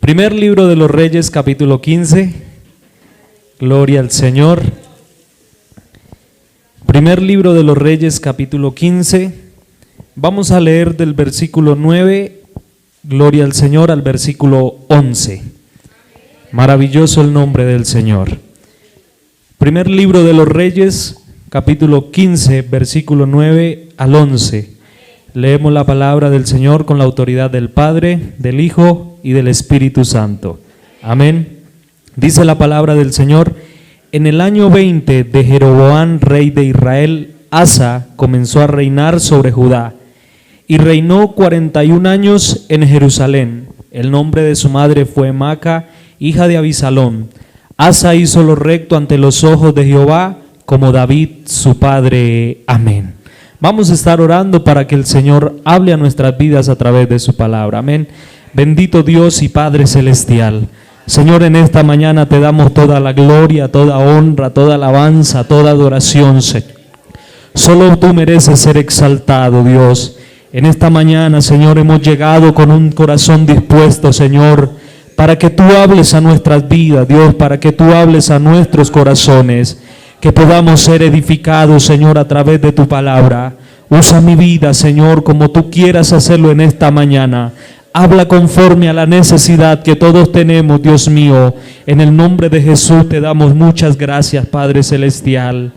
Primer libro de los Reyes, capítulo 15. Gloria al Señor. Primer libro de los Reyes, capítulo 15. Vamos a leer del versículo 9, gloria al Señor, al versículo 11. Maravilloso el nombre del Señor. Primer libro de los Reyes, capítulo 15, versículo 9 al 11. Leemos la palabra del Señor con la autoridad del Padre, del Hijo y del Espíritu Santo. Amén. Dice la palabra del Señor: en el año 20 de Jeroboam, rey de Israel, Asa comenzó a reinar sobre Judá y reinó 41 años en Jerusalén. El nombre de su madre fue Maaca, hija de Abisalom. Asa hizo lo recto ante los ojos de Jehová, como David su padre. Amén. Vamos a estar orando para que el Señor hable a nuestras vidas a través de su palabra. Amén. Bendito Dios y Padre celestial. Señor, en esta mañana te damos toda la gloria, toda honra, toda alabanza, toda adoración, Señor. Solo tú mereces ser exaltado, Dios. En esta mañana, Señor, hemos llegado con un corazón dispuesto, Señor, para que tú hables a nuestras vidas, Dios, para que tú hables a nuestros corazones, que podamos ser edificados, Señor, a través de tu palabra. Usa mi vida, Señor, como tú quieras hacerlo en esta mañana. Habla conforme a la necesidad que todos tenemos, Dios mío. En el nombre de Jesús te damos muchas gracias, Padre celestial.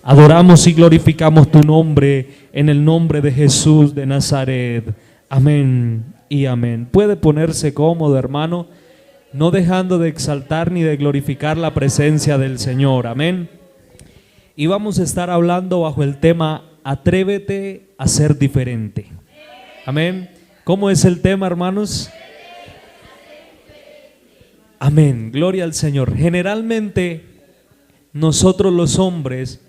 Adoramos y glorificamos tu nombre en el nombre de Jesús de Nazaret. Amén y amén. Puede ponerse cómodo, hermano, no dejando de exaltar ni de glorificar la presencia del Señor. Amén. Y vamos a estar hablando bajo el tema: atrévete a ser diferente. Amén. ¿Cómo es el tema, hermanos? Amén, gloria al Señor. Generalmente nosotros los hombres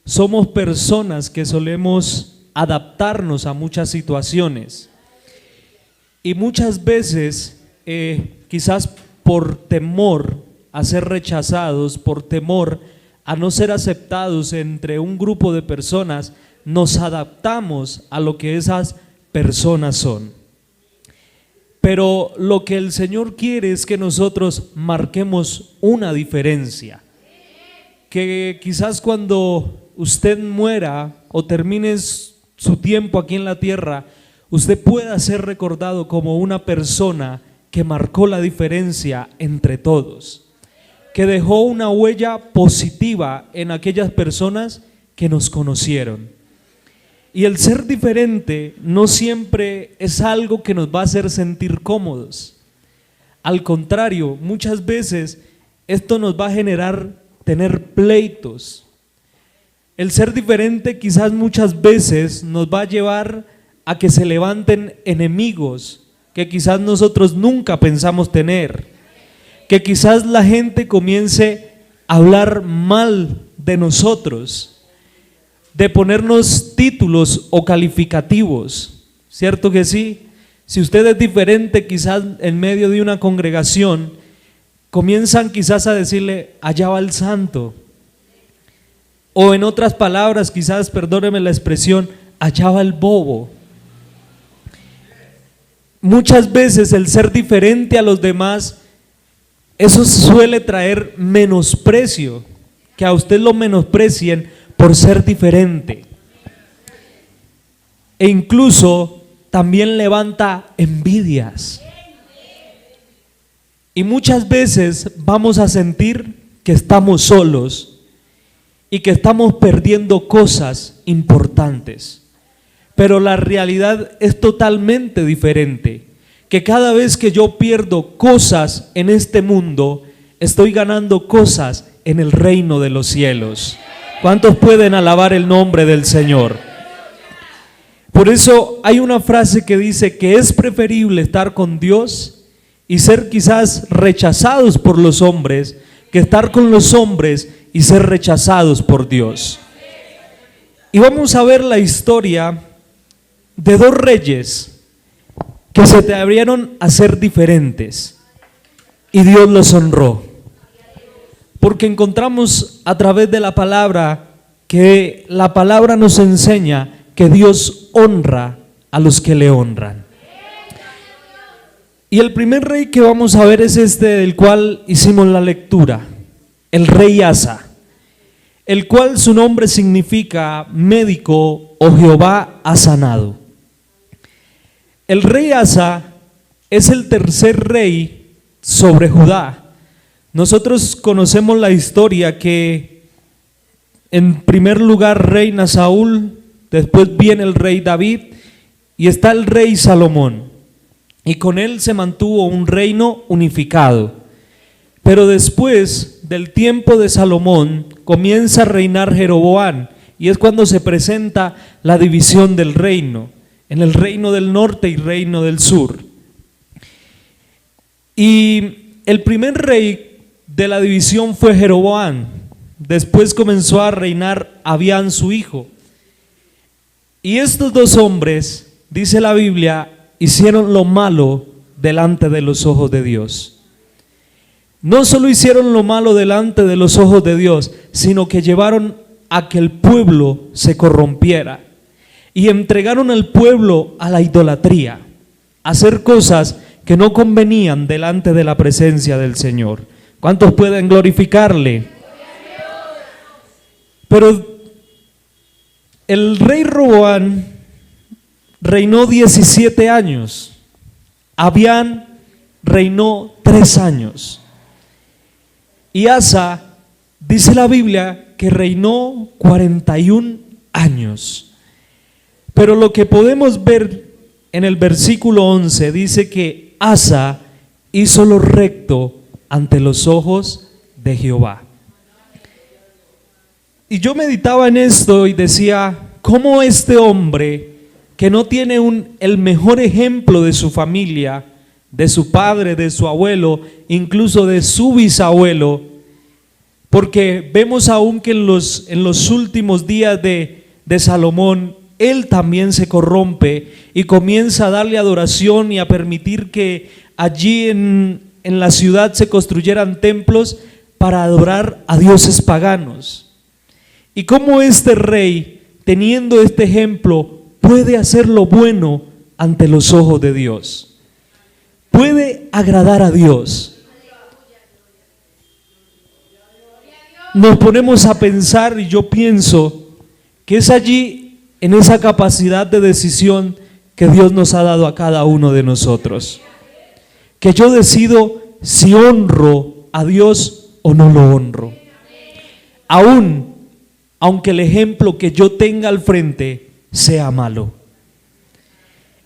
somos personas que solemos adaptarnos a muchas situaciones y muchas veces quizás por temor a ser rechazados, por temor a no ser aceptados entre un grupo de personas, nos adaptamos a lo que esas personas son. Pero lo que el Señor quiere es que nosotros marquemos una diferencia, que quizás cuando usted muera o termine su tiempo aquí en la tierra, usted pueda ser recordado como una persona que marcó la diferencia entre todos, que dejó una huella positiva en aquellas personas que nos conocieron. Y el ser diferente no siempre es algo que nos va a hacer sentir cómodos. Al contrario, muchas veces esto nos va a generar tener pleitos. El ser diferente quizás muchas veces nos va a llevar a que se levanten enemigos que quizás nosotros nunca pensamos tener. Que quizás la gente comience a hablar mal de nosotros, de ponernos títulos o calificativos, ¿cierto que sí? Si usted es diferente, quizás en medio de una congregación, comienzan quizás a decirle: allá va el santo. O en otras palabras, quizás, perdóneme la expresión, allá va el bobo. Muchas veces el ser diferente a los demás, eso suele traer menosprecio, que a usted lo menosprecien por ser diferente. E incluso también levanta envidias. Y muchas veces vamos a sentir que estamos solos y que estamos perdiendo cosas importantes. Pero la realidad es totalmente diferente, que cada vez que yo pierdo cosas en este mundo, estoy ganando cosas en el reino de los cielos. ¿Cuántos pueden alabar el nombre del Señor? Por eso hay una frase que dice que es preferible estar con Dios y ser quizás rechazados por los hombres, que estar con los hombres y ser rechazados por Dios. Y vamos a ver la historia de dos reyes que se atrevieron a ser diferentes y Dios los honró. Porque encontramos a través de la palabra que la palabra nos enseña que Dios honra a los que le honran. Y el primer rey que vamos a ver es este del cual hicimos la lectura, el rey Asa, el cual su nombre significa médico o Jehová ha sanado. El rey Asa es el tercer rey sobre Judá. Nosotros conocemos la historia que en primer lugar reina Saúl, después viene el rey David y está el rey Salomón. Y con él se mantuvo un reino unificado. Pero después del tiempo de Salomón comienza a reinar Jeroboam, y es cuando se presenta la división del reino, en el reino del norte y reino del sur. Y el primer rey de la división fue Jeroboam. Después comenzó a reinar Abián, su hijo. Y estos dos hombres, dice la Biblia, hicieron lo malo delante de los ojos de Dios. No solo hicieron lo malo delante de los ojos de Dios, sino que llevaron a que el pueblo se corrompiera y entregaron al pueblo a la idolatría, a hacer cosas que no convenían delante de la presencia del Señor. ¿Cuántos pueden glorificarle? Pero el rey Roboam reinó 17 años, Abián reinó 3 años, y Asa, dice la Biblia, que reinó 41 años. Pero lo que podemos ver en el versículo 11 dice que Asa hizo lo recto ante los ojos de Jehová. Y yo meditaba en esto y decía, ¿cómo este hombre que no tiene el mejor ejemplo de su familia, de su padre, de su abuelo, incluso de su bisabuelo? Porque vemos aún que en los últimos días de Salomón, él también se corrompe y comienza a darle adoración y a permitir que allí en la ciudad se construyeran templos para adorar a dioses paganos. Y cómo este rey, teniendo este ejemplo, puede hacer lo bueno ante los ojos de Dios, puede agradar a Dios. Nos ponemos a pensar, y yo pienso que es allí, en esa capacidad de decisión que Dios nos ha dado a cada uno de nosotros, que yo decido si honro a Dios o no lo honro, aunque el ejemplo que yo tenga al frente sea malo.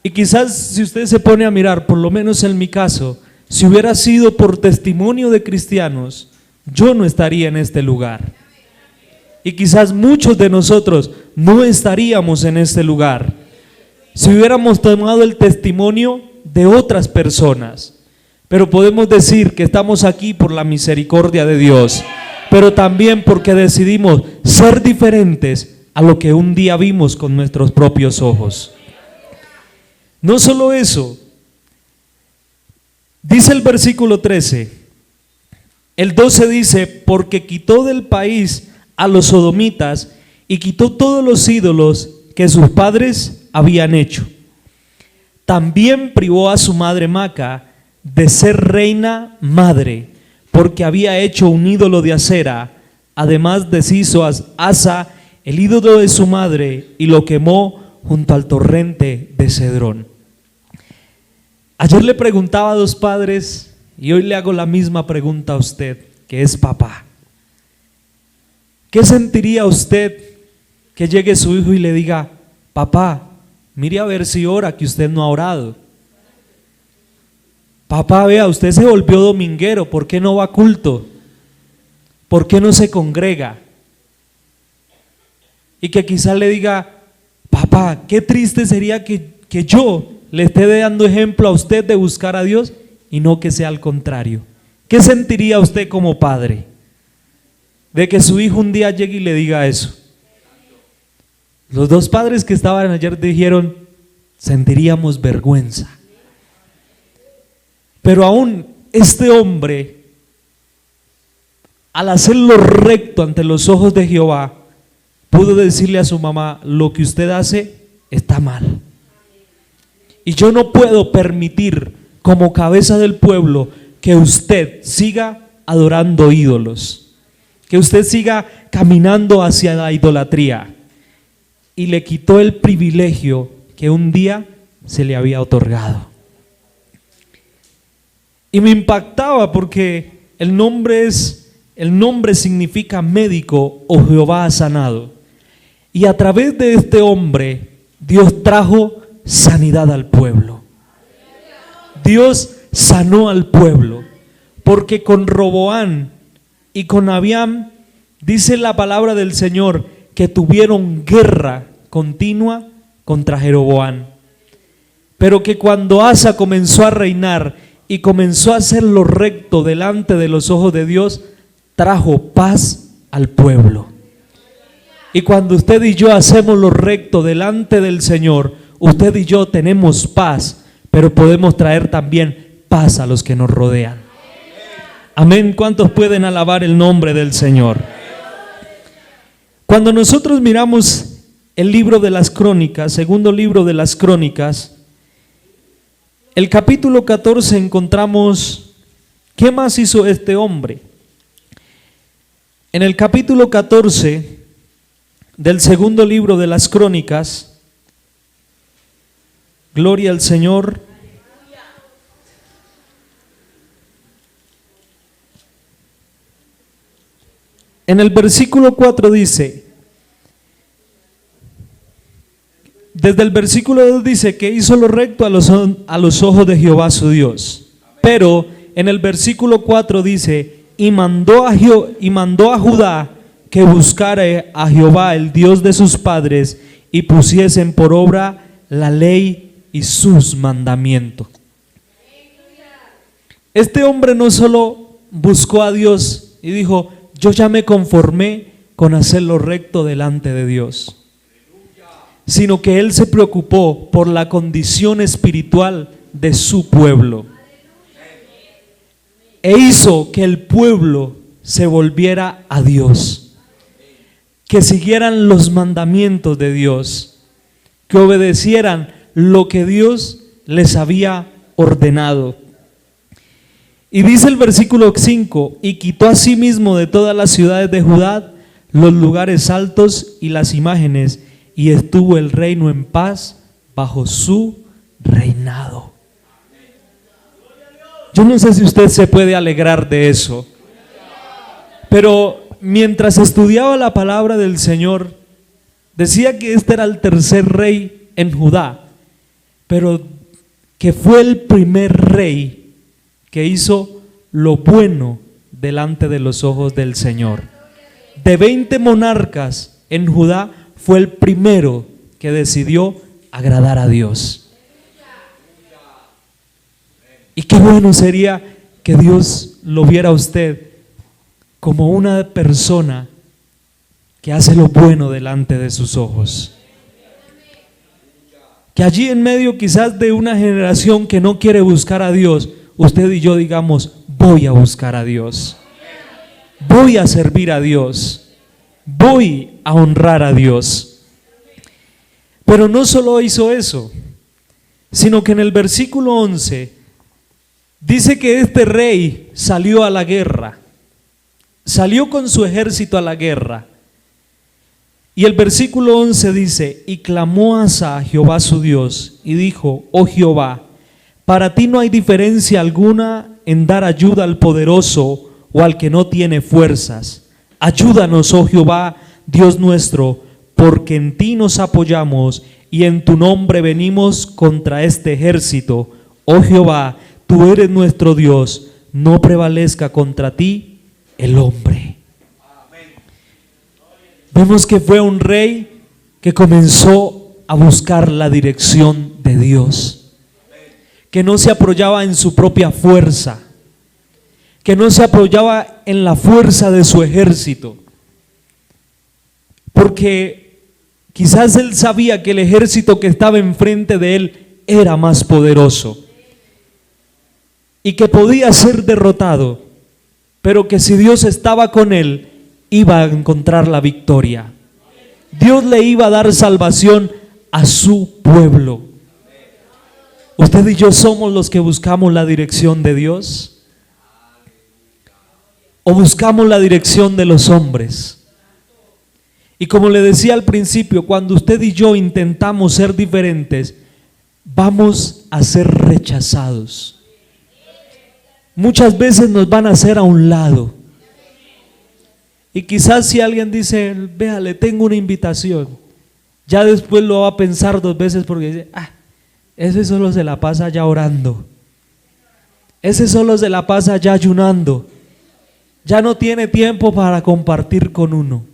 Y quizás si usted se pone a mirar, por lo menos en mi caso, si hubiera sido por testimonio de cristianos, yo no estaría en este lugar. Y quizás muchos de nosotros no estaríamos en este lugar si hubiéramos tomado el testimonio de otras personas. Pero podemos decir que estamos aquí por la misericordia de Dios, pero también porque decidimos ser diferentes a lo que un día vimos con nuestros propios ojos. No solo eso, dice el versículo 13, el 12 dice, porque quitó del país a los sodomitas y quitó todos los ídolos que sus padres habían hecho. También privó a su madre Maca de ser reina madre, porque había hecho un ídolo de acera. Además deshizo a Asa el ídolo de su madre y lo quemó junto al torrente de Cedrón. Ayer le preguntaba a 2 padres y hoy le hago la misma pregunta a usted, que es papá. ¿Qué sentiría usted que llegue su hijo y le diga, papá, mire a ver si ora, que usted no ha orado? Papá, vea, usted se volvió dominguero, ¿por qué no va a culto? ¿Por qué no se congrega? Y que quizás le diga, papá, qué triste sería que yo le esté dando ejemplo a usted de buscar a Dios y no que sea al contrario. ¿Qué sentiría usted como padre de que su hijo un día llegue y le diga eso? Los 2 padres que estaban ayer dijeron, sentiríamos vergüenza. Pero aún este hombre, al hacer lo recto ante los ojos de Jehová, pudo decirle a su mamá, lo que usted hace está mal. Y yo no puedo permitir como cabeza del pueblo, que usted siga adorando ídolos, que usted siga caminando hacia la idolatría. Y le quitó el privilegio que un día se le había otorgado. Y me impactaba porque el nombre significa médico o Jehová ha sanado. Y a través de este hombre, Dios trajo sanidad al pueblo. Dios sanó al pueblo, porque con Roboán y con Abiam, dice la palabra del Señor, que tuvieron guerra continua contra Jeroboam. Pero que cuando Asa comenzó a reinar y comenzó a hacer lo recto delante de los ojos de Dios, trajo paz al pueblo. Y cuando usted y yo hacemos lo recto delante del Señor, usted y yo tenemos paz, pero podemos traer también paz a los que nos rodean. Amén. ¿Cuántos pueden alabar el nombre del Señor? Cuando nosotros miramos el libro de las Crónicas, segundo libro de las Crónicas, el capítulo 14 encontramos, ¿qué más hizo este hombre? En el capítulo 14 del segundo libro de las Crónicas, gloria al Señor. En el versículo 4 dice, desde el versículo 2 dice que hizo lo recto a los ojos de Jehová su Dios. Pero en el versículo 4 dice, y mandó a Judá que buscara a Jehová, el Dios de sus padres, y pusiesen por obra la ley y sus mandamientos. Este hombre no solo buscó a Dios y dijo, yo ya me conformé con hacer lo recto delante de Dios, sino que él se preocupó por la condición espiritual de su pueblo e hizo que el pueblo se volviera a Dios, que siguieran los mandamientos de Dios, que obedecieran lo que Dios les había ordenado. Y dice el versículo 5, y quitó a sí mismo de todas las ciudades de Judá los lugares altos y las imágenes, y estuvo el reino en paz bajo su reinado. Yo no sé si usted se puede alegrar de eso, pero mientras estudiaba la palabra del Señor, decía que este era el tercer rey en Judá, pero que fue el primer rey que hizo lo bueno delante de los ojos del Señor. De 20 monarcas en Judá, fue el primero que decidió agradar a Dios. Y qué bueno sería que Dios lo viera a usted como una persona que hace lo bueno delante de sus ojos. Que allí en medio quizás de una generación que no quiere buscar a Dios, usted y yo digamos, voy a buscar a Dios, voy a servir a Dios, voy a honrar a Dios. Pero no solo hizo eso, sino que en el versículo 11 dice que este rey salió a la guerra, salió con su ejército a la guerra. Y el versículo 11 dice, y clamó Asa a Jehová su Dios, y dijo, oh Jehová, para ti no hay diferencia alguna en dar ayuda al poderoso o al que no tiene fuerzas. Ayúdanos, oh Jehová, Dios nuestro, porque en ti nos apoyamos y en tu nombre venimos contra este ejército. Oh Jehová, tú eres nuestro Dios, no prevalezca contra ti el hombre. Vemos que fue un rey que comenzó a buscar la dirección de Dios, que no se apoyaba en su propia fuerza, que no se apoyaba en la fuerza de su ejército, porque quizás él sabía que el ejército que estaba enfrente de él era más poderoso y que podía ser derrotado, pero que si Dios estaba con él, iba a encontrar la victoria. Dios le iba a dar salvación a su pueblo. Usted y yo somos los que buscamos la dirección de Dios, o buscamos la dirección de los hombres. Y como le decía al principio, cuando usted y yo intentamos ser diferentes, vamos a ser rechazados. Muchas veces nos van a hacer a un lado. Y quizás si alguien dice, vea, le tengo una invitación, ya después lo va a pensar dos veces porque dice, ese solo se la pasa ya orando, ese solo se la pasa ya ayunando, ya no tiene tiempo para compartir con uno.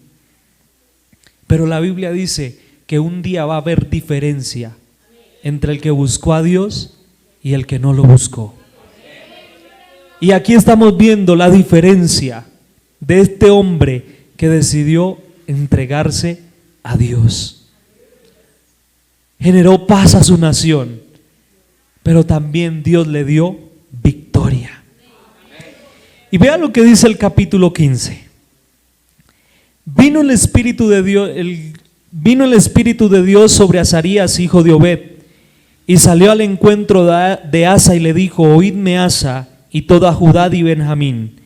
Pero la Biblia dice que un día va a haber diferencia entre el que buscó a Dios y el que no lo buscó. Y aquí estamos viendo la diferencia de este hombre que decidió entregarse a Dios. Generó paz a su nación, pero también Dios le dio victoria. Y vean lo que dice el capítulo 15. Vino el Espíritu de Dios sobre Azarías, hijo de Obed, y salió al encuentro de Asa y le dijo: oídme, Asa, y toda Judá y Benjamín,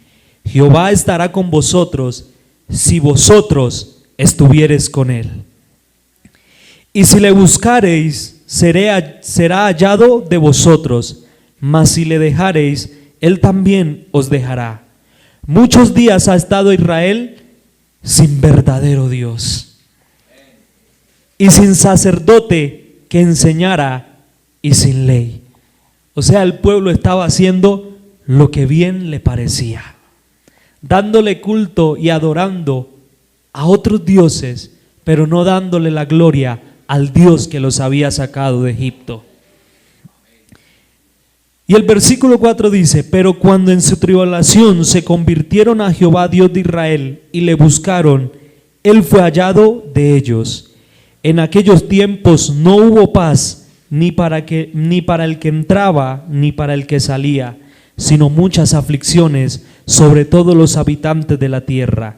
Jehová estará con vosotros si vosotros estuviereis con él. Y si le buscareis, será hallado de vosotros, mas si le dejareis, él también os dejará. Muchos días ha estado Israel sin verdadero Dios, y sin sacerdote que enseñara, y sin ley. O sea, el pueblo estaba haciendo lo que bien le parecía, dándole culto y adorando a otros dioses, pero no dándole la gloria al Dios que los había sacado de Egipto. Y el versículo 4 dice: pero cuando en su tribulación se convirtieron a Jehová Dios de Israel y le buscaron, él fue hallado de ellos. En aquellos tiempos no hubo paz, ni para el que entraba, ni para el que salía, sino muchas aflicciones sobre todos los habitantes de la tierra.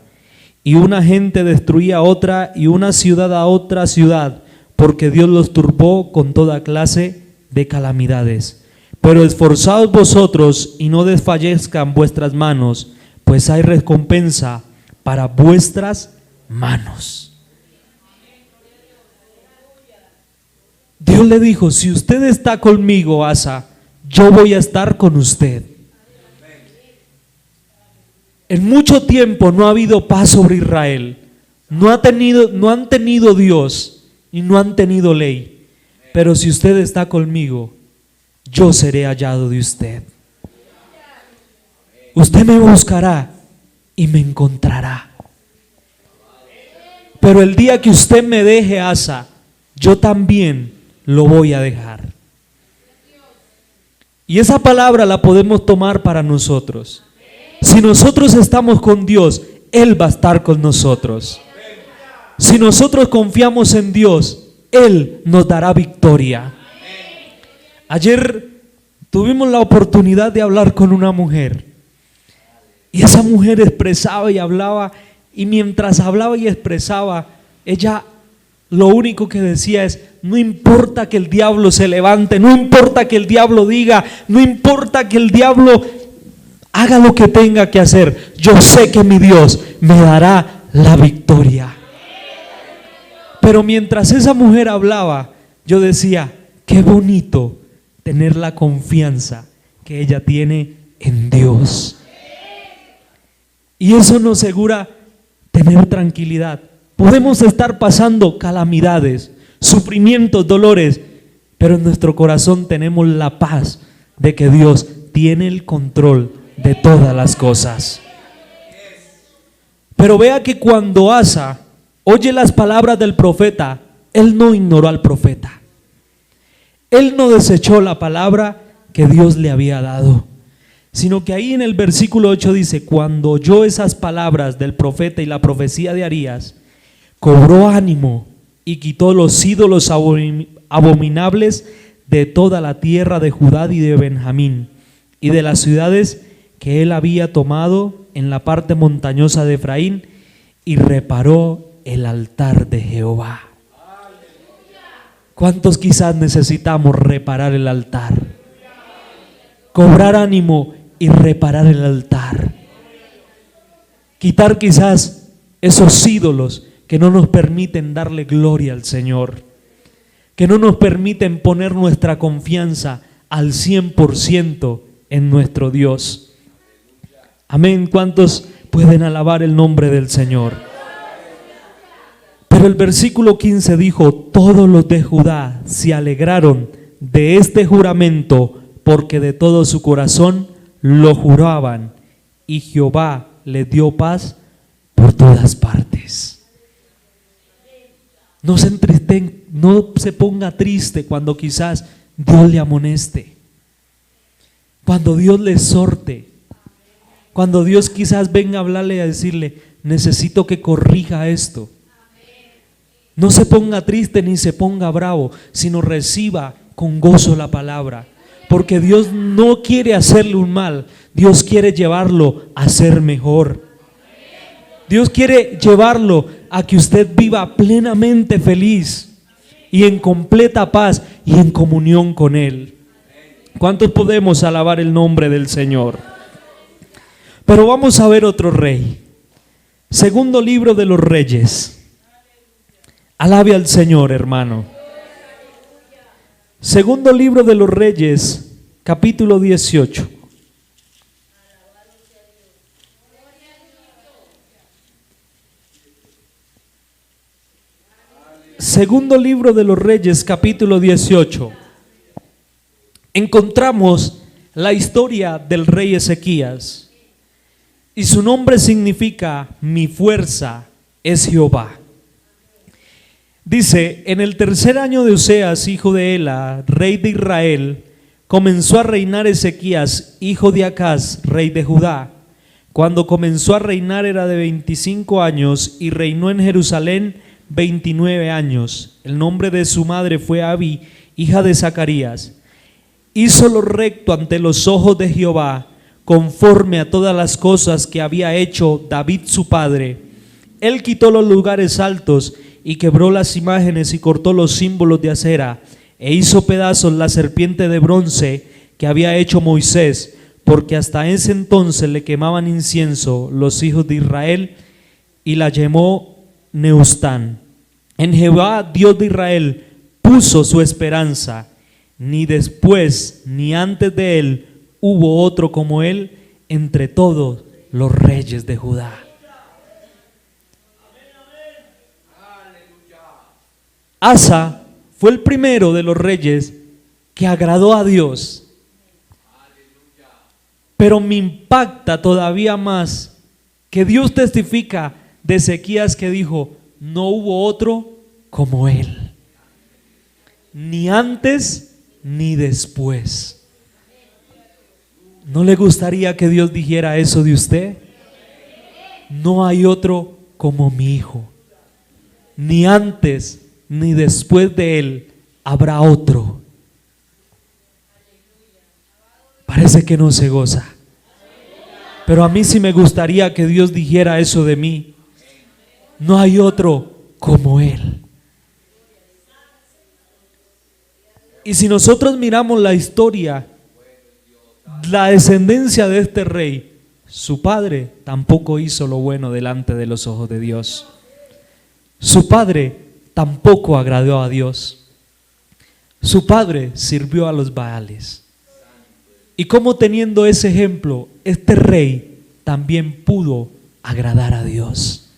Y una gente destruía a otra, y una ciudad a otra ciudad, porque Dios los turbó con toda clase de calamidades. Pero esforzaos vosotros y no desfallezcan vuestras manos, pues hay recompensa para vuestras manos. Dios le dijo: si usted está conmigo, Asa, yo voy a estar con usted. En mucho tiempo no ha habido paz sobre Israel, no han tenido Dios y no han tenido ley. Pero si usted está conmigo, yo seré hallado de usted. Usted me buscará y me encontrará. Pero el día que usted me deje, Asa, yo también lo voy a dejar. Y esa palabra la podemos tomar para nosotros. Si nosotros estamos con Dios, Él va a estar con nosotros. Si nosotros confiamos en Dios, Él nos dará victoria. Ayer tuvimos la oportunidad de hablar con una mujer, y esa mujer expresaba y hablaba, y mientras hablaba y expresaba, ella lo único que decía es: no importa que el diablo se levante, no importa que el diablo diga, no importa que el diablo haga lo que tenga que hacer, yo sé que mi Dios me dará la victoria. Pero mientras esa mujer hablaba, yo decía: qué bonito tener la confianza que ella tiene en Dios. Y eso nos asegura tener tranquilidad. Podemos estar pasando calamidades, sufrimientos, dolores, pero en nuestro corazón tenemos la paz de que Dios tiene el control de todas las cosas. Pero vea que cuando Asa oye las palabras del profeta, él no ignoró al profeta. Él no desechó la palabra que Dios le había dado, sino que ahí en el versículo 8 dice: cuando oyó esas palabras del profeta y la profecía de Arías, cobró ánimo y quitó los ídolos abominables de toda la tierra de Judá y de Benjamín, y de las ciudades que él había tomado en la parte montañosa de Efraín, y reparó el altar de Jehová. ¿Cuántos quizás necesitamos reparar el altar? Cobrar ánimo y reparar el altar. Quitar quizás esos ídolos que no nos permiten darle gloria al Señor, que no nos permiten poner nuestra confianza al 100% en nuestro Dios. Amén. ¿Cuántos pueden alabar el nombre del Señor? Pero el versículo 15 dijo: todos los de Judá se alegraron de este juramento, porque de todo su corazón lo juraban, y Jehová les dio paz por todas partes. No se entristen, no se ponga triste cuando quizás Dios le amoneste, cuando Dios le exhorte, cuando Dios quizás venga a hablarle y a decirle: necesito que corrija esto. No se ponga triste ni se ponga bravo, sino reciba con gozo la palabra, porque Dios no quiere hacerle un mal, Dios quiere llevarlo a ser mejor. Dios quiere llevarlo a que usted viva plenamente feliz y en completa paz y en comunión con Él. ¿Cuántos podemos alabar el nombre del Señor? Pero vamos a ver otro rey. Segundo libro de los Reyes. Alabe al Señor, hermano. Segundo libro de los Reyes, capítulo 18. Segundo libro de los Reyes, capítulo 18. Encontramos la historia del rey Ezequías. Y su nombre significa: mi fuerza es Jehová. Dice: en el tercer año de Oseas, hijo de Ela, rey de Israel, comenzó a reinar Ezequías, hijo de Acaz, rey de Judá. Cuando comenzó a reinar era de 25 años y reinó en Jerusalén 29 años. El nombre de su madre fue Abi, hija de Zacarías. Hizo lo recto ante los ojos de Jehová, conforme a todas las cosas que había hecho David su padre. Él quitó los lugares altos y quebró las imágenes y cortó los símbolos de acera, e hizo pedazos la serpiente de bronce que había hecho Moisés, porque hasta ese entonces le quemaban incienso los hijos de Israel, y la llamó Neustán. En Jehová, Dios de Israel, puso su esperanza, ni después ni antes de él hubo otro como él entre todos los reyes de Judá. Asa fue el primero de los reyes que agradó a Dios. Pero me impacta todavía más que Dios testifica de Ezequías, que dijo: no hubo otro como él, ni antes ni después. ¿No le gustaría que Dios dijera eso de usted? No hay otro como mi hijo, ni antes ni después de él habrá otro. Parece que no se goza, pero a mí sí me gustaría que Dios dijera eso de mí. No hay otro como él. Y si nosotros miramos la historia, la descendencia de este rey, su padre tampoco hizo lo bueno delante de los ojos de Dios. Su padre tampoco agradó a Dios. Su padre sirvió a los Baales. Y como teniendo ese ejemplo, este rey también pudo agradar a Dios,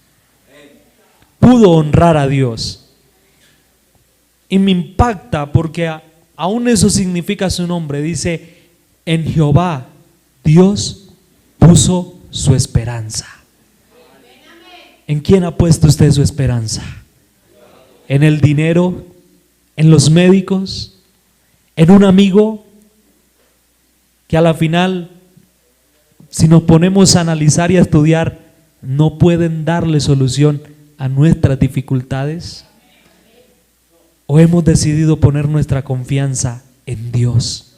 pudo honrar a Dios. Y me impacta porque aún eso significa su nombre. Dice: en Jehová Dios puso su esperanza. ¿En quién ha puesto usted su esperanza? ¿En el dinero? ¿En los médicos? ¿En un amigo que a la final, si nos ponemos a analizar y a estudiar, no pueden darle solución a nuestras dificultades? ¿O hemos decidido poner nuestra confianza en Dios?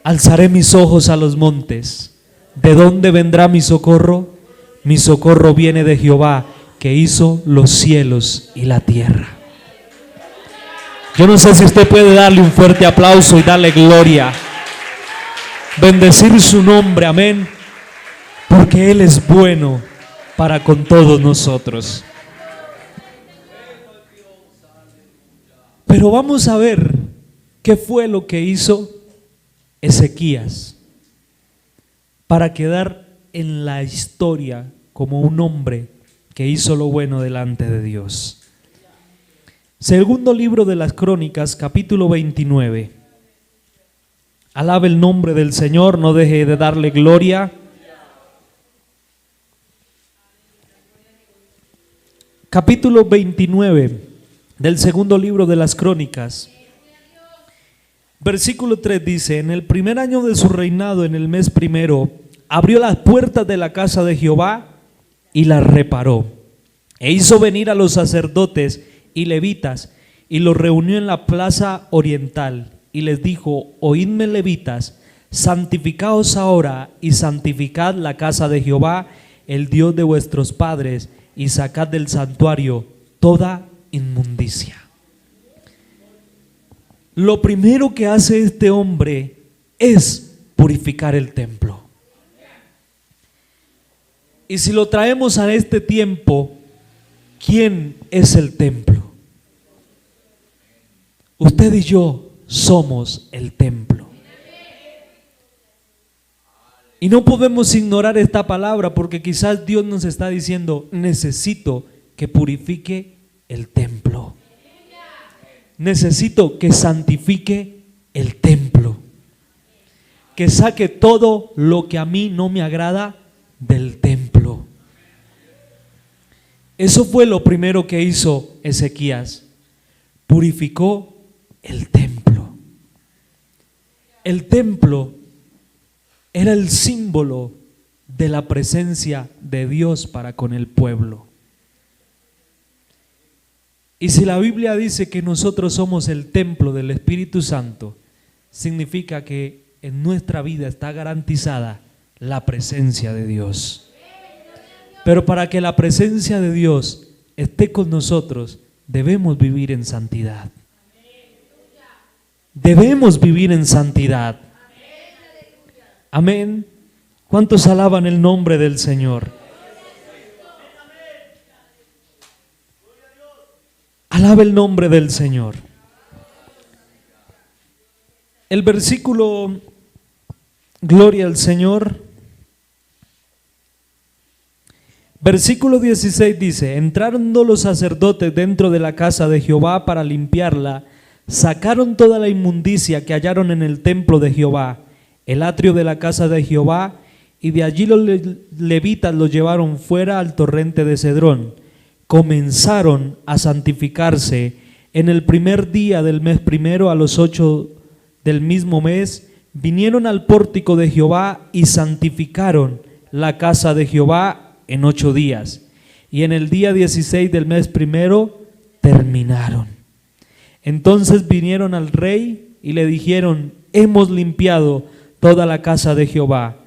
Alzaré mis ojos a los montes. ¿De dónde vendrá mi socorro? Mi socorro viene de Jehová, que hizo los cielos y la tierra. Yo no sé si usted puede darle un fuerte aplauso y darle gloria. Bendecir su nombre, amén. Porque Él es bueno para con todos nosotros. Pero vamos a ver qué fue lo que hizo Ezequías para quedar en la historia como un hombre que hizo lo bueno delante de Dios. Segundo libro de las Crónicas, capítulo 29. Alabe el nombre del Señor, no deje de darle gloria. Capítulo 29 del segundo libro de las Crónicas. Versículo 3 dice: en el primer año de su reinado, en el mes primero, abrió las puertas de la casa de Jehová y las reparó. E hizo venir a los sacerdotes y levitas y los reunió en la plaza oriental y les dijo: oídme, levitas, santificaos ahora y santificad la casa de Jehová, el Dios de vuestros padres, y sacad del santuario toda inmundicia. Lo primero que hace este hombre es purificar el templo. Y si lo traemos a este tiempo, ¿quién es el templo? Usted y yo somos el templo. Y no podemos ignorar esta palabra porque quizás Dios nos está diciendo: necesito que purifique el templo. Necesito que santifique el templo. Que saque todo lo que a mí no me agrada del templo. Eso fue lo primero que hizo Ezequías. Purificó el templo. El templo era el símbolo de la presencia de Dios para con el pueblo. Y si la Biblia dice que nosotros somos el templo del Espíritu Santo, significa que en nuestra vida está garantizada la presencia de Dios. Pero para que la presencia de Dios esté con nosotros, debemos vivir en santidad. Debemos vivir en santidad. Amén. ¿Cuántos alaban el nombre del Señor? Alaba el nombre del Señor. El versículo, gloria al Señor. Versículo 16 dice: entraron los sacerdotes dentro de la casa de Jehová para limpiarla, sacaron toda la inmundicia que hallaron en el templo de Jehová, el atrio de la casa de Jehová, y de allí los levitas los llevaron fuera al torrente de Cedrón. Comenzaron a santificarse en el primer día del mes primero, a los 8 del mismo mes, vinieron al pórtico de Jehová y santificaron la casa de Jehová en 8 días. Y en el día 16 del mes primero terminaron. Entonces vinieron al rey y le dijeron: hemos limpiado toda la casa de Jehová,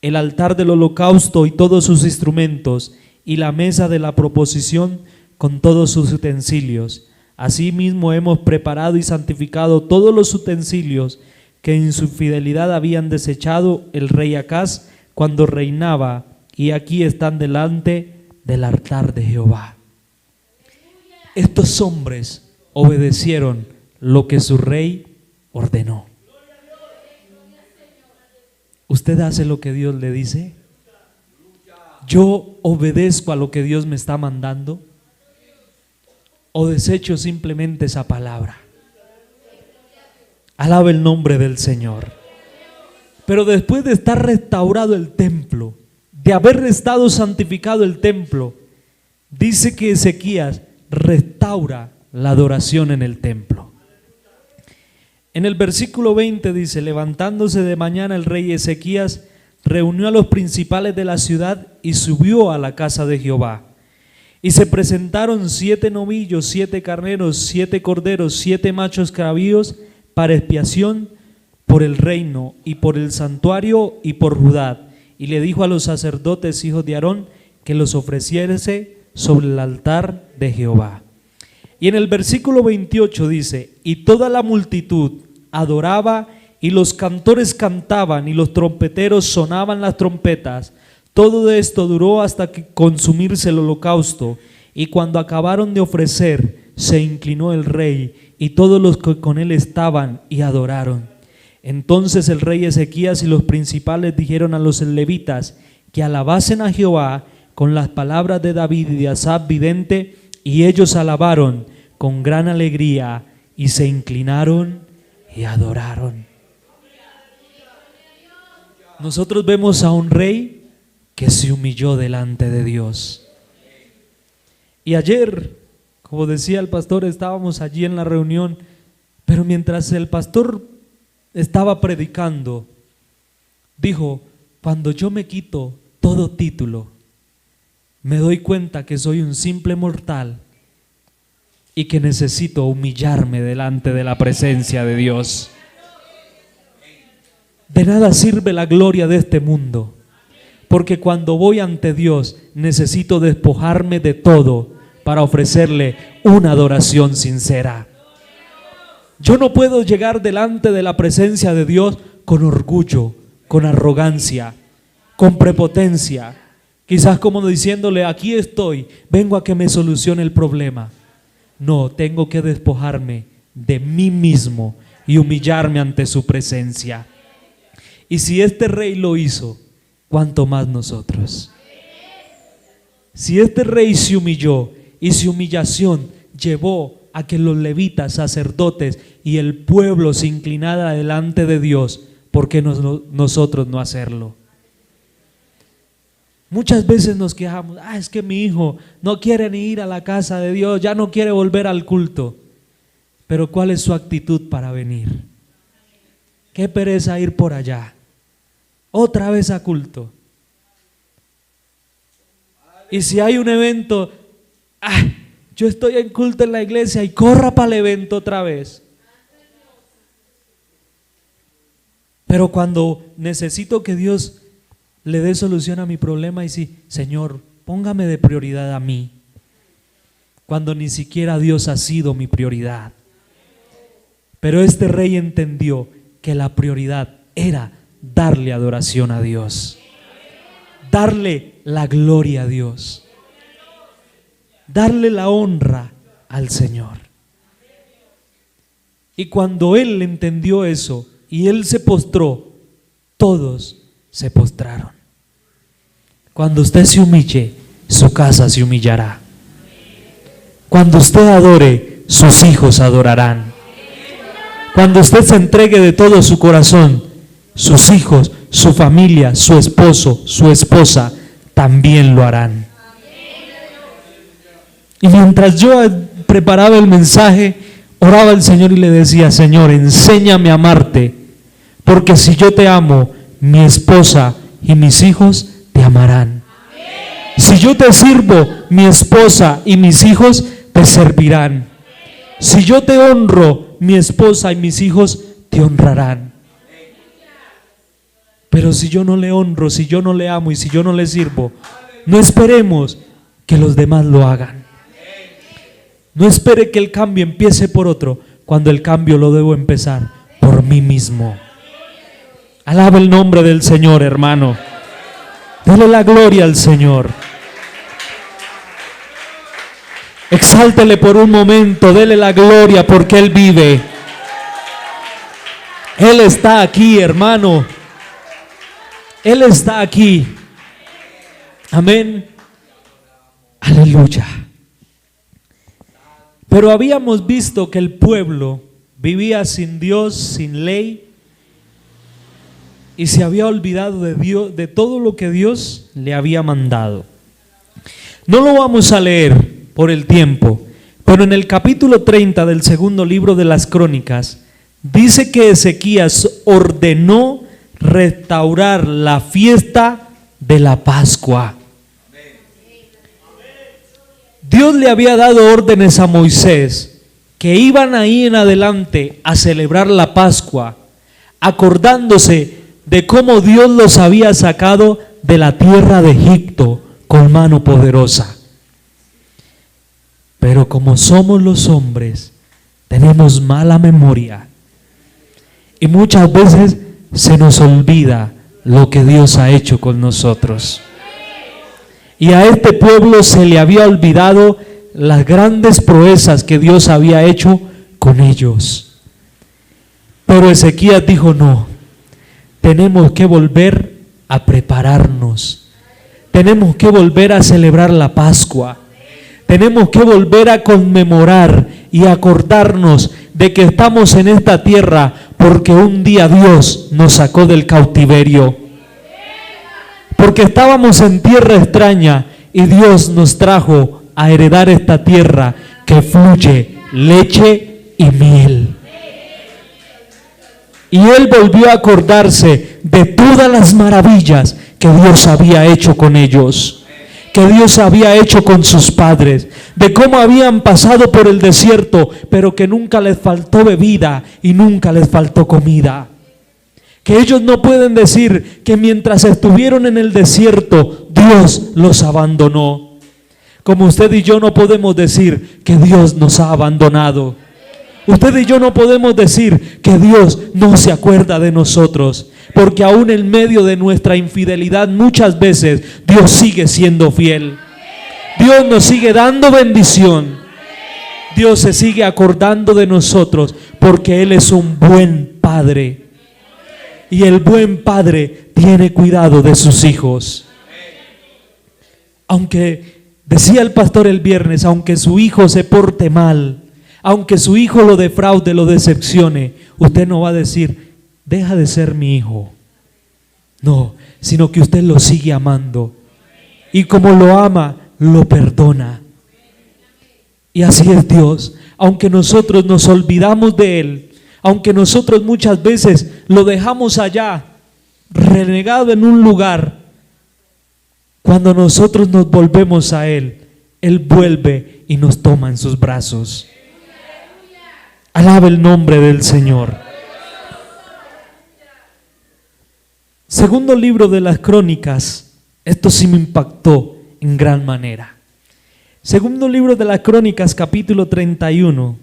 el altar del holocausto y todos sus instrumentos, y la mesa de la proposición con todos sus utensilios. Asimismo hemos preparado y santificado todos los utensilios que en su fidelidad habían desechado el rey Acaz cuando reinaba, y aquí están delante del altar de Jehová. Estos hombres obedecieron lo que su rey ordenó. ¿Usted hace lo que Dios le dice? ¿Yo obedezco a lo que Dios me está mandando? ¿O desecho simplemente esa palabra? Alaba el nombre del Señor. Pero después de estar restaurado el templo, de haber estado santificado el templo, dice que Ezequías restaura la adoración en el templo. En el versículo 20 dice: levantándose de mañana el rey Ezequías reunió a los principales de la ciudad y subió a la casa de Jehová. Y se presentaron 7 novillos, 7 carneros, 7 corderos, 7 machos cabríos para expiación por el reino y por el santuario y por Judá. Y le dijo a los sacerdotes, hijos de Aarón, que los ofreciese sobre el altar de Jehová. Y en el versículo 28 dice: y toda la multitud adoraba, y los cantores cantaban, y los trompeteros sonaban las trompetas. Todo esto duró hasta que consumirse el holocausto, y cuando acabaron de ofrecer, se inclinó el rey, y todos los que con él estaban, y adoraron. Entonces el rey Ezequías y los principales dijeron a los levitas que alabasen a Jehová con las palabras de David y de Asaf vidente, y ellos alabaron con gran alegría, y se inclinaron y adoraron. Nosotros vemos a un rey que se humilló delante de Dios. Y ayer, como decía el pastor, estábamos allí en la reunión, pero mientras el pastor estaba predicando, dijo: cuando yo me quito todo título, me doy cuenta que soy un simple mortal y que necesito humillarme delante de la presencia de Dios. De nada sirve la gloria de este mundo, porque cuando voy ante Dios necesito despojarme de todo para ofrecerle una adoración sincera. Yo no puedo llegar delante de la presencia de Dios con orgullo, con arrogancia, con prepotencia, quizás como diciéndole: aquí estoy, vengo a que me solucione el problema. No, tengo que despojarme de mí mismo y humillarme ante su presencia. Y si este rey lo hizo, ¿cuánto más nosotros? Si este rey se humilló, y su humillación llevó a que los levitas, sacerdotes y el pueblo se inclinara delante de Dios, ¿por qué nosotros no hacerlo? Muchas veces nos quejamos: es que mi hijo no quiere ni ir a la casa de Dios, ya no quiere volver al culto. Pero ¿cuál es su actitud para venir? Qué pereza ir por allá, otra vez a culto. Y si hay un evento, yo estoy en culto en la iglesia, y corra para el evento otra vez. Pero cuando necesito que Dios le dé solución a mi problema, y sí: Señor, póngame de prioridad a mí, cuando ni siquiera Dios ha sido mi prioridad. Pero este rey entendió que la prioridad era darle adoración a Dios, darle la gloria a Dios, darle la honra al Señor. Y cuando él entendió eso y él se postró, todos se postraron. Cuando usted se humille, su casa se humillará. Cuando usted adore, sus hijos adorarán. Cuando usted se entregue de todo su corazón, sus hijos, su familia, su esposo, su esposa también lo harán. Y mientras yo preparaba el mensaje, oraba al Señor y le decía: Señor, enséñame a amarte, porque si yo te amo, mi esposa y mis hijos te amarán. Si yo te sirvo, mi esposa y mis hijos te servirán. Si yo te honro, mi esposa y mis hijos te honrarán. Pero si yo no le honro, si yo no le amo y si yo no le sirvo, no esperemos que los demás lo hagan. No espere que el cambio empiece por otro, cuando el cambio lo debo empezar por mí mismo. Alaba el nombre del Señor, hermano. Dele la gloria al Señor. Exáltele por un momento, dele la gloria porque Él vive. Él está aquí, hermano. Él está aquí. Amén. Aleluya. Pero habíamos visto que el pueblo vivía sin Dios, sin ley, y se había olvidado de Dios, de todo lo que Dios le había mandado. No lo vamos a leer por el tiempo, pero en el capítulo 30 del segundo libro de las Crónicas dice que Ezequías ordenó restaurar la fiesta de la Pascua. Dios le había dado órdenes a Moisés que iban ahí en adelante a celebrar la Pascua, acordándose de cómo Dios los había sacado de la tierra de Egipto con mano poderosa. Pero como somos los hombres, tenemos mala memoria. Y muchas veces se nos olvida lo que Dios ha hecho con nosotros. Y a este pueblo se le había olvidado las grandes proezas que Dios había hecho con ellos. Pero Ezequías dijo: no, tenemos que volver a prepararnos. Tenemos que volver a celebrar la Pascua. Tenemos que volver a conmemorar y acordarnos de que estamos en esta tierra porque un día Dios nos sacó del cautiverio. Porque estábamos en tierra extraña y Dios nos trajo a heredar esta tierra que fluye leche y miel. Y él volvió a acordarse de todas las maravillas que Dios había hecho con ellos, que Dios había hecho con sus padres, de cómo habían pasado por el desierto, pero que nunca les faltó bebida y nunca les faltó comida. Que ellos no pueden decir que mientras estuvieron en el desierto, Dios los abandonó. Como usted y yo no podemos decir que Dios nos ha abandonado. Usted y yo no podemos decir que Dios no se acuerda de nosotros, porque aún en medio de nuestra infidelidad muchas veces Dios sigue siendo fiel. Dios nos sigue dando bendición. Dios se sigue acordando de nosotros porque Él es un buen Padre. Y el buen Padre tiene cuidado de sus hijos. Aunque, decía el pastor el viernes, aunque su hijo se porte mal, aunque su hijo lo defraude, lo decepcione, usted no va a decir: deja de ser mi hijo. No, sino que usted lo sigue amando. Y como lo ama, lo perdona. Y así es Dios. Aunque nosotros nos olvidamos de Él, aunque nosotros muchas veces lo dejamos allá, renegado en un lugar, cuando nosotros nos volvemos a Él, Él vuelve y nos toma en sus brazos. Alaba el nombre del Señor. Segundo libro de las Crónicas, esto sí me impactó en gran manera. Segundo libro de las Crónicas, capítulo 31,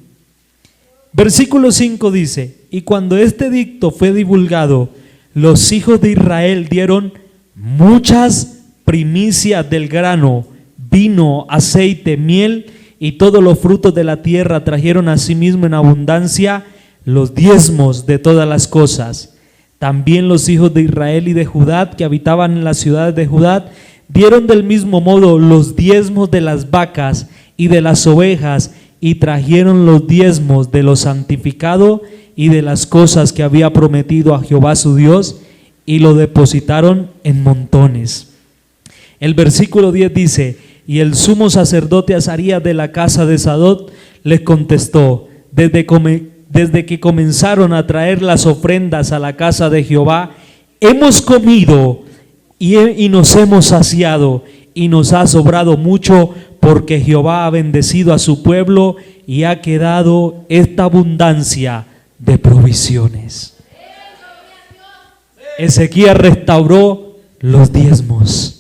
versículo 5 dice: y cuando este edicto fue divulgado, los hijos de Israel dieron muchas primicias del grano, vino, aceite, miel y todos los frutos de la tierra. Trajeron asimismo en abundancia los diezmos de todas las cosas. También los hijos de Israel y de Judá, que habitaban en las ciudades de Judá, dieron del mismo modo los diezmos de las vacas y de las ovejas, y trajeron los diezmos de lo santificado y de las cosas que había prometido a Jehová su Dios, y lo depositaron en montones. El versículo 10 dice: y el sumo sacerdote Azarías de la casa de Sadok les contestó: desde que comenzaron a traer las ofrendas a la casa de Jehová, hemos comido y nos hemos saciado, y nos ha sobrado mucho, porque Jehová ha bendecido a su pueblo y ha quedado esta abundancia de provisiones. Ezequías restauró los diezmos.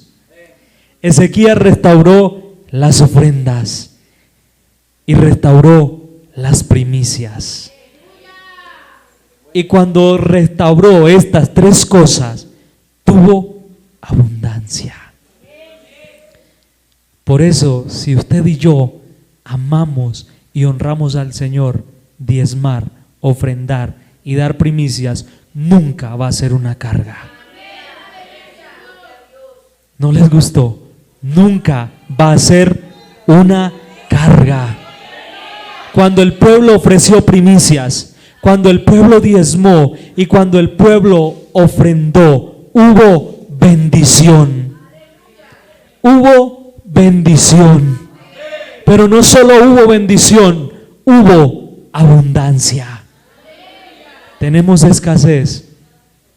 Ezequías restauró las ofrendas y restauró las primicias. Y cuando restauró estas tres cosas, tuvo abundancia. Por eso, si usted y yo amamos y honramos al Señor, diezmar, ofrendar y dar primicias nunca va a ser una carga. ¿No les gustó? Nunca va a ser una carga. Cuando el pueblo ofreció primicias, cuando el pueblo diezmó y cuando el pueblo ofrendó, hubo bendición. Hubo bendición. Pero no solo hubo bendición, hubo abundancia. Tenemos escasez.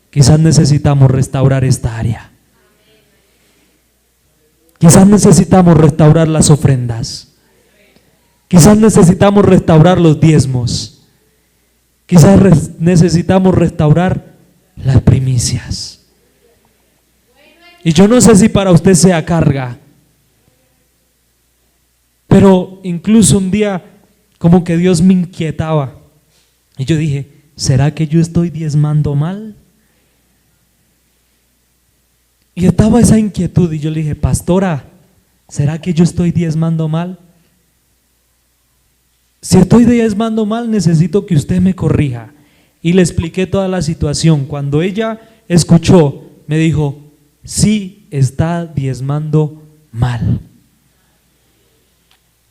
Quizás necesitamos restaurar esta área. Quizás necesitamos restaurar las ofrendas. Quizás necesitamos restaurar los diezmos. Quizás necesitamos restaurar las primicias. Y yo no sé si para usted sea carga, Pero incluso un día como que Dios me inquietaba y yo dije, ¿será que yo estoy diezmando mal? Y estaba esa inquietud y yo le dije, pastora, ¿será que yo estoy diezmando mal? Si estoy diezmando mal, necesito que usted me corrija. Y le expliqué toda la situación. Cuando ella escuchó, me dijo, sí, está diezmando mal.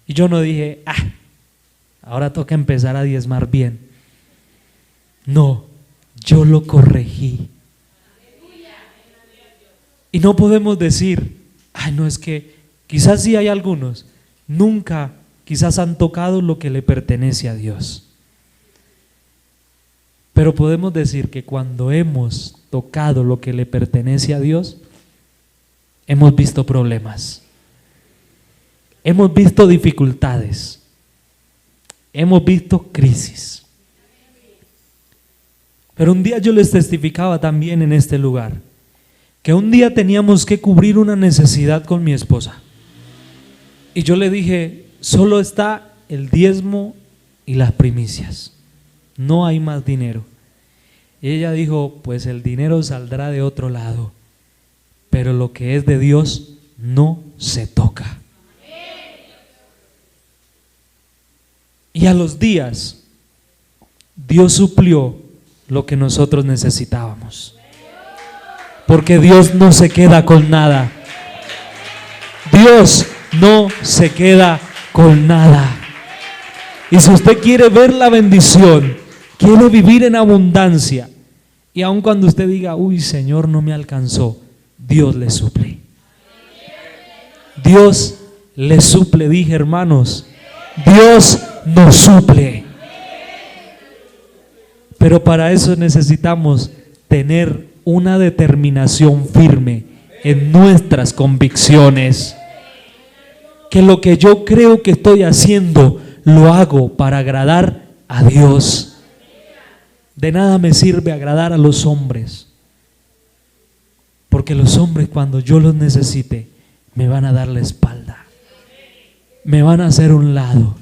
Y yo no dije, ahora toca empezar a diezmar bien. No, yo lo corregí. Y no podemos decir, no, es que quizás sí hay algunos, nunca quizás han tocado lo que le pertenece a Dios. Pero podemos decir que cuando hemos tocado lo que le pertenece a Dios, hemos visto problemas, hemos visto dificultades, hemos visto crisis. Pero un día yo les testificaba también en este lugar, que un día teníamos que cubrir una necesidad con mi esposa. Y yo le dije, solo está el diezmo y las primicias, no hay más dinero. Y ella dijo, pues el dinero saldrá de otro lado, pero lo que es de Dios no se toca. Y a los días, Dios suplió lo que nosotros necesitábamos. Porque Dios no se queda con nada. Dios no se queda con nada. Y si usted quiere ver la bendición, quiere vivir en abundancia, y aun cuando usted diga, uy, Señor, no me alcanzó, Dios le suple. Dios le suple, dije, hermanos. Dios nos suple. Pero para eso necesitamos tener una determinación firme en nuestras convicciones, que lo que yo creo que estoy haciendo lo hago para agradar a Dios. De nada me sirve agradar a los hombres, porque los hombres cuando yo los necesite me van a dar la espalda, me van a hacer un lado.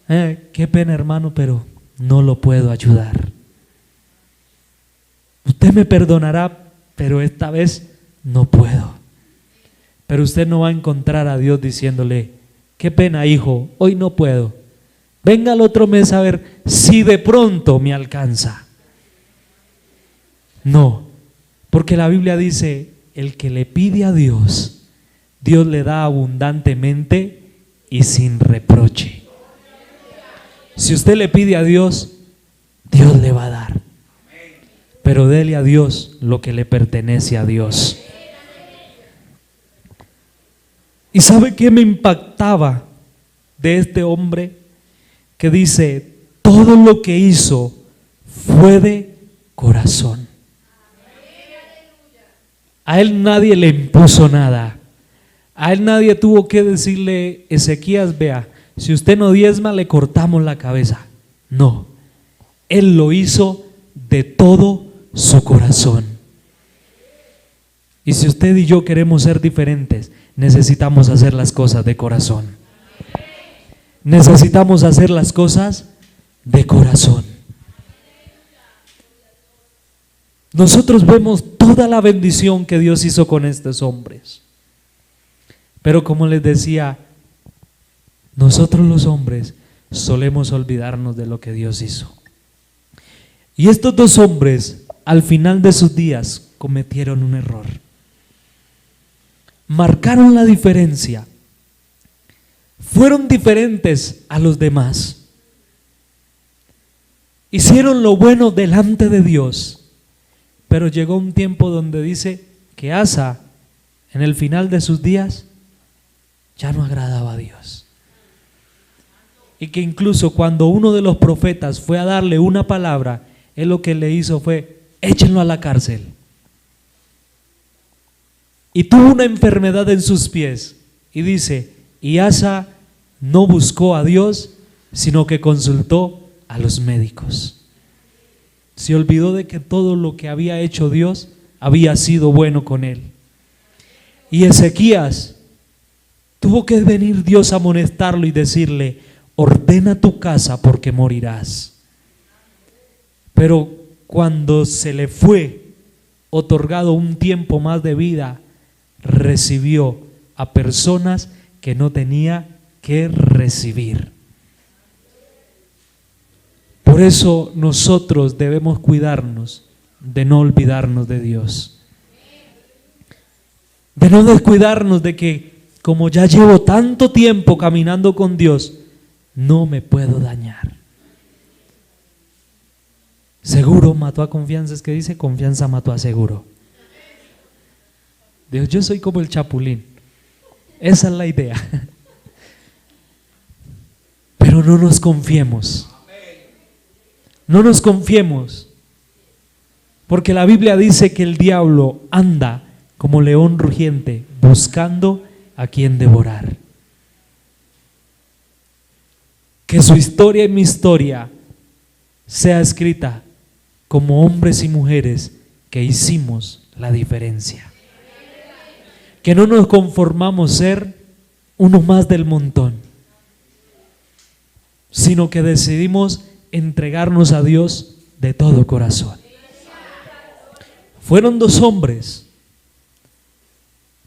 Qué pena, hermano, pero no lo puedo ayudar. Usted me perdonará, pero esta vez no puedo. Pero usted no va a encontrar a Dios diciéndole, qué pena, hijo, hoy no puedo. Venga el otro mes a ver si de pronto me alcanza. No, porque la Biblia dice, el que le pide a Dios, Dios le da abundantemente y sin reproche. Si usted le pide a Dios, Dios le va a dar. Pero dele a Dios lo que le pertenece a Dios. ¿Y sabe qué me impactaba de este hombre? Que dice, todo lo que hizo fue de corazón. A él nadie le impuso nada. A él nadie tuvo que decirle, Ezequías, vea, si usted no diezma le cortamos la cabeza. No, él lo hizo de todo su corazón. Y si usted y yo queremos ser diferentes, necesitamos hacer las cosas de corazón. Necesitamos hacer las cosas de corazón. Nosotros vemos toda la bendición que Dios hizo con estos hombres. Pero como les decía, nosotros los hombres solemos olvidarnos de lo que Dios hizo. Y estos dos hombres, al final de sus días, cometieron un error. Marcaron la diferencia. Fueron diferentes a los demás. Hicieron lo bueno delante de Dios. Pero llegó un tiempo donde dice que Asa, en el final de sus días, ya no agradaba a Dios. Y que incluso cuando uno de los profetas fue a darle una palabra, él lo que le hizo fue, échenlo a la cárcel. Y tuvo una enfermedad en sus pies. Y dice, y Asa no buscó a Dios, sino que consultó a los médicos. Se olvidó de que todo lo que había hecho Dios había sido bueno con él. Y Ezequías Tuvo que venir Dios a amonestarlo y decirle: ordena tu casa porque morirás. Pero cuando se le fue otorgado un tiempo más de vida, recibió a personas que no tenía que recibir. Por eso nosotros debemos cuidarnos de no olvidarnos de Dios, de no descuidarnos de que, como ya llevo tanto tiempo caminando con Dios, no me puedo dañar. Seguro mató a confianza, es que dice: confianza mató a seguro. Dios, yo soy como el Chapulín. Esa es la idea. Pero no nos confiemos. No nos confiemos. Porque la Biblia dice que el diablo anda como león rugiente buscando a quien devorar. Que su historia y mi historia sea escrita como hombres y mujeres que hicimos la diferencia. Que no nos conformamos ser uno más del montón, sino que decidimos entregarnos a Dios de todo corazón. Fueron 2 hombres,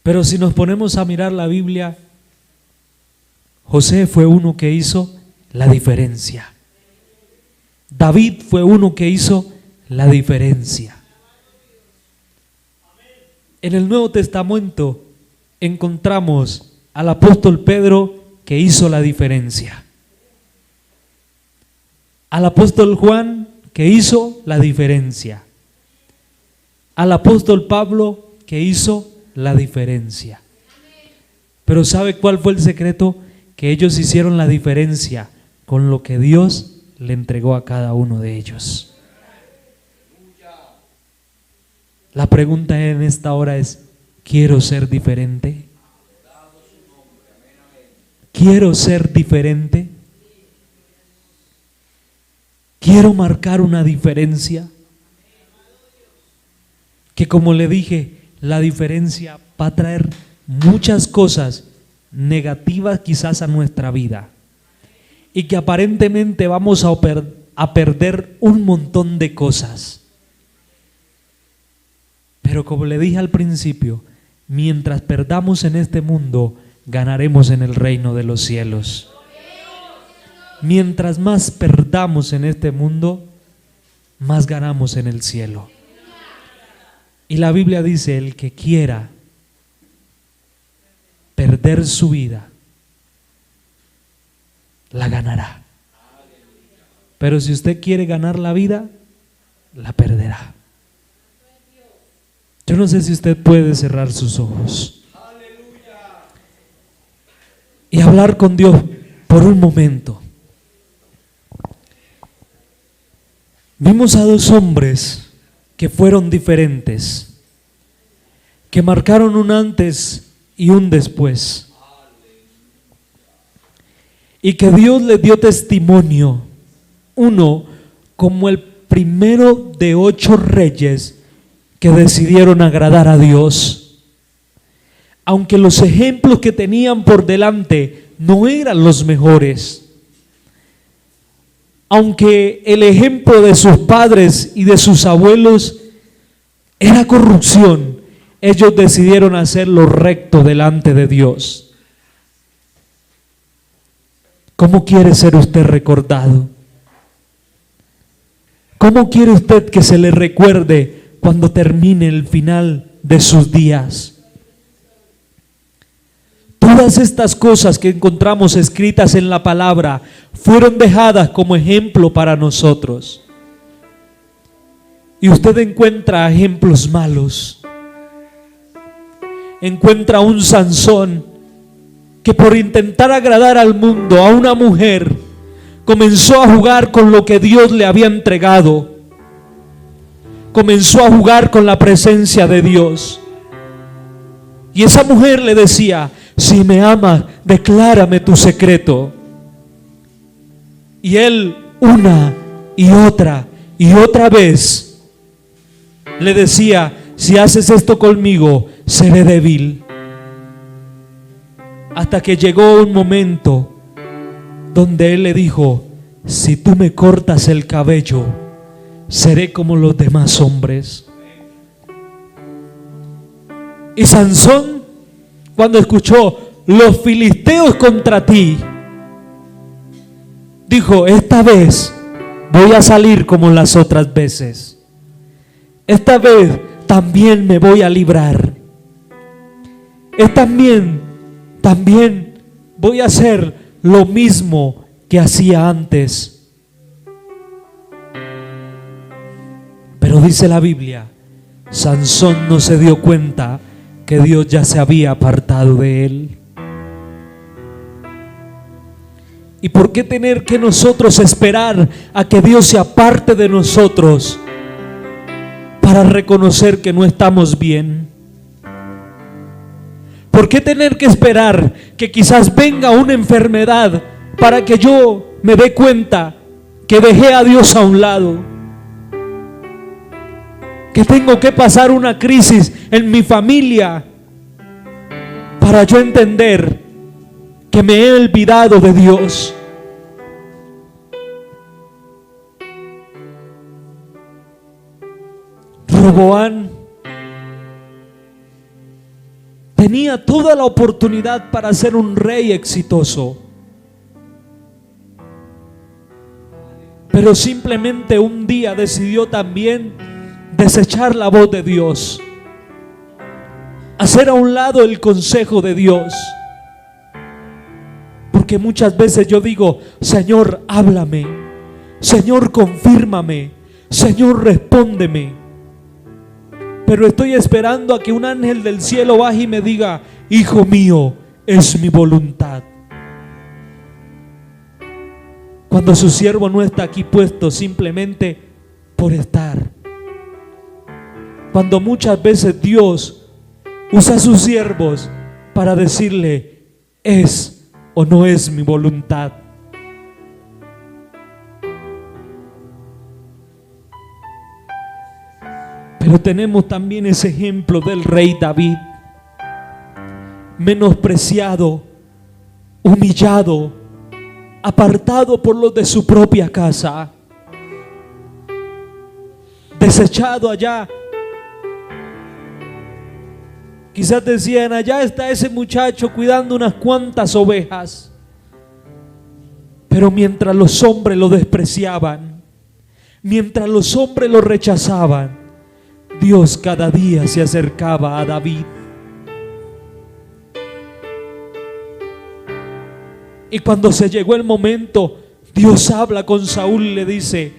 pero si nos ponemos a mirar la Biblia, José fue uno que hizo la diferencia. David fue uno que hizo la diferencia. En el Nuevo Testamento encontramos al apóstol Pedro, que hizo la diferencia. Al apóstol Juan, que hizo la diferencia. Al apóstol Pablo, que hizo la diferencia. Pero ¿sabe cuál fue el secreto? Que ellos hicieron la diferencia con lo que Dios le entregó a cada uno de ellos. La pregunta en esta hora es: ¿quiero ser diferente? ¿Quiero ser diferente? ¿Quiero marcar una diferencia? Que, como le dije, la diferencia va a traer muchas cosas negativas quizás a nuestra vida, y que aparentemente vamos a perder un montón de cosas. Pero como le dije al principio, mientras perdamos en este mundo, ganaremos en el reino de los cielos. Mientras más perdamos en este mundo, más ganamos en el cielo. Y la Biblia dice: el que quiera perder su vida, la ganará. Pero si usted quiere ganar la vida, la perderá. Yo no sé si usted puede cerrar sus ojos y hablar con Dios por un momento. Vimos a 2 hombres que fueron diferentes, que marcaron un antes y un después, y que Dios les dio testimonio. Uno como el primero de 8 reyes que decidieron agradar a Dios, aunque los ejemplos que tenían por delante no eran los mejores. Aunque el ejemplo de sus padres y de sus abuelos era corrupción, ellos decidieron hacer lo recto delante de Dios. ¿Cómo quiere ser usted recordado? ¿Cómo quiere usted que se le recuerde cuando termine el final de sus días? Todas estas cosas que encontramos escritas en la palabra fueron dejadas como ejemplo para nosotros. Y usted encuentra ejemplos malos. Encuentra un Sansón que, por intentar agradar al mundo, a una mujer, comenzó a jugar con lo que Dios le había entregado. Comenzó a jugar con la presencia de Dios. Y esa mujer le decía: si me amas, declárame tu secreto. Y él, una y otra vez, le decía: si haces esto conmigo, seré débil. hasta que llegó un momento donde él le dijo: si tú me cortas el cabello, seré como los demás hombres. Y Sansón, cuando escuchó: los filisteos contra ti, dijo: esta vez voy a salir como las otras veces. Esta vez también me voy a librar. También voy a hacer lo mismo que hacía antes. Pero dice la Biblia, Sansón no se dio cuenta que Dios ya se había apartado de él. ¿Y por qué tener que nosotros esperar a que Dios se aparte de nosotros para reconocer que no estamos bien? ¿Por qué tener que esperar que quizás venga una enfermedad para que yo me dé cuenta que dejé a Dios a un lado? Que tengo que pasar una crisis en mi familia para yo entender que me he olvidado de Dios. Roboán tenía toda la oportunidad para ser un rey exitoso, pero simplemente un día decidió también desechar la voz de Dios, hacer a un lado el consejo de Dios. Porque muchas veces yo digo: Señor, háblame, Señor, confírmame, Señor, respóndeme. Pero estoy esperando a que un ángel del cielo baje y me diga: hijo mío, es mi voluntad. Cuando su siervo no está aquí puesto simplemente por estar. Cuando muchas veces Dios usa a sus siervos para decirle: ¿es o no es mi voluntad? Pero tenemos también ese ejemplo del rey David, menospreciado, humillado, apartado por los de su propia casa, desechado allá. Quizás decían: allá está ese muchacho cuidando unas cuantas ovejas. Pero mientras los hombres lo despreciaban, mientras los hombres lo rechazaban, Dios cada día se acercaba a David. Y cuando se llegó el momento, Dios habla con Saúl y le dice: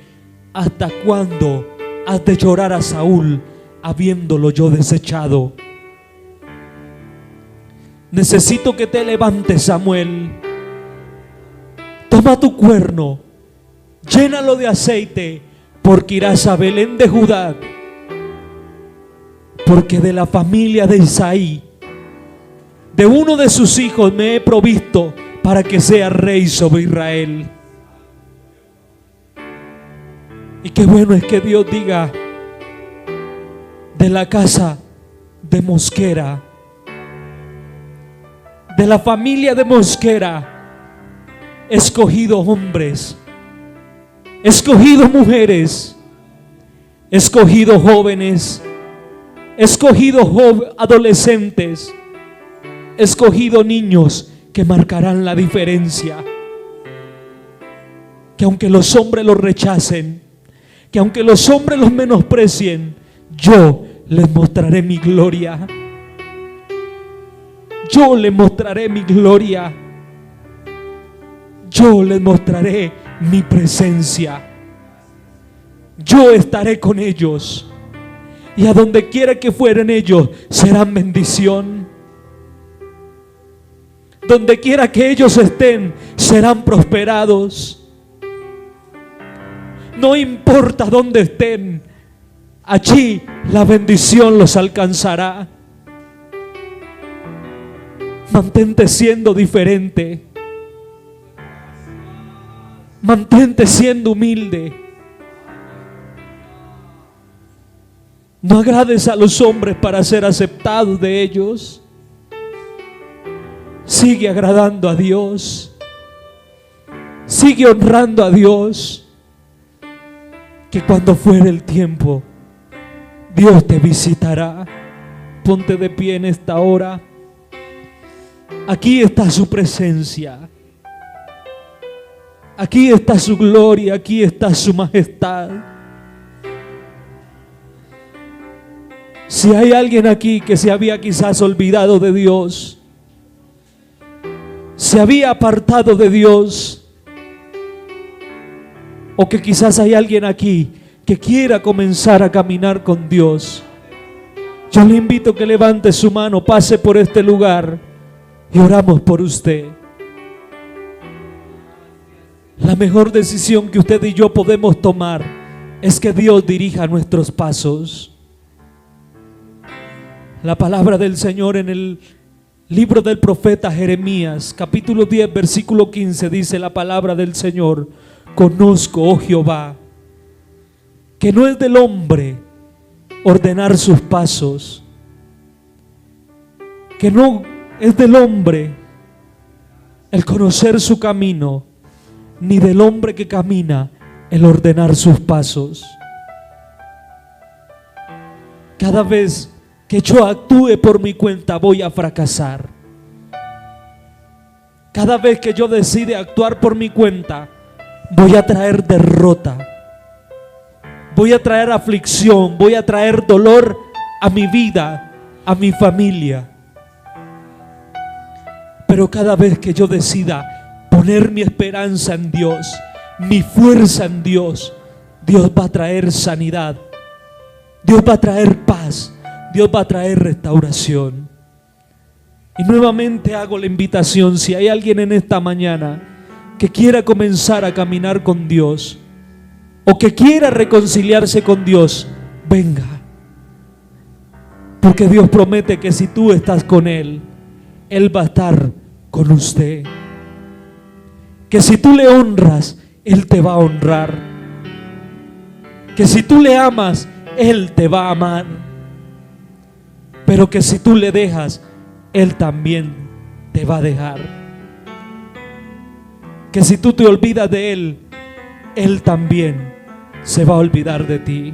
¿hasta cuándo has de llorar a Saúl habiéndolo yo desechado? Necesito que te levantes, Samuel. Toma tu cuerno, llénalo de aceite, porque irás a Belén de Judá, porque de la familia de Isaí, de uno de sus hijos me he provisto para que sea rey sobre Israel. Y qué bueno es que Dios diga: de la casa de Mosquera, de la familia de Mosquera, he escogido hombres, he escogido mujeres, he escogido jóvenes, he escogido adolescentes, he escogido niños que marcarán la diferencia. Que aunque los hombres los rechacen, que aunque los hombres los menosprecien, yo les mostraré mi gloria. Yo les mostraré mi gloria. Yo les mostraré mi presencia. Yo estaré con ellos. Y a donde quiera que fueren ellos, serán bendición. Donde quiera que ellos estén, serán prosperados. No importa dónde estén, allí la bendición los alcanzará. Mantente siendo diferente. Mantente siendo humilde. No agrades a los hombres para ser aceptado de ellos. Sigue agradando a Dios. Sigue honrando a Dios. Que cuando fuere el tiempo, Dios te visitará. Ponte de pie en esta hora. Aquí está su presencia. Aquí está su gloria. Aquí está su majestad. Si hay alguien aquí que se había quizás olvidado de Dios, se había apartado de Dios, o que quizás hay alguien aquí que quiera comenzar a caminar con Dios, yo le invito a que levante su mano, pase por este lugar y oramos por usted. La mejor decisión que usted y yo podemos tomar es que Dios dirija nuestros pasos. La palabra del Señor en el libro del profeta Jeremías, capítulo 10, versículo 15, dice la palabra del Señor: conozco, oh Jehová, que no es del hombre ordenar sus pasos, que no es del hombre el conocer su camino, ni del hombre que camina el ordenar sus pasos. Cada vez que yo actúe por mi cuenta voy a fracasar. Cada vez que yo decide actuar por mi cuenta voy a traer derrota, voy a traer aflicción, voy a traer dolor a mi vida, a mi familia. Pero cada vez que yo decida poner mi esperanza en Dios, mi fuerza en Dios, Dios va a traer sanidad, Dios va a traer paz, Dios va a traer restauración. Y nuevamente hago la invitación: si hay alguien en esta mañana que quiera comenzar a caminar con Dios, o que quiera reconciliarse con Dios, venga. Porque Dios promete que si tú estás con Él, Él va a estar con usted. Que si tú le honras, Él te va a honrar. Que si tú le amas, Él te va a amar. Pero que si tú le dejas, Él también te va a dejar. Que si tú te olvidas de Él, Él también se va a olvidar de ti.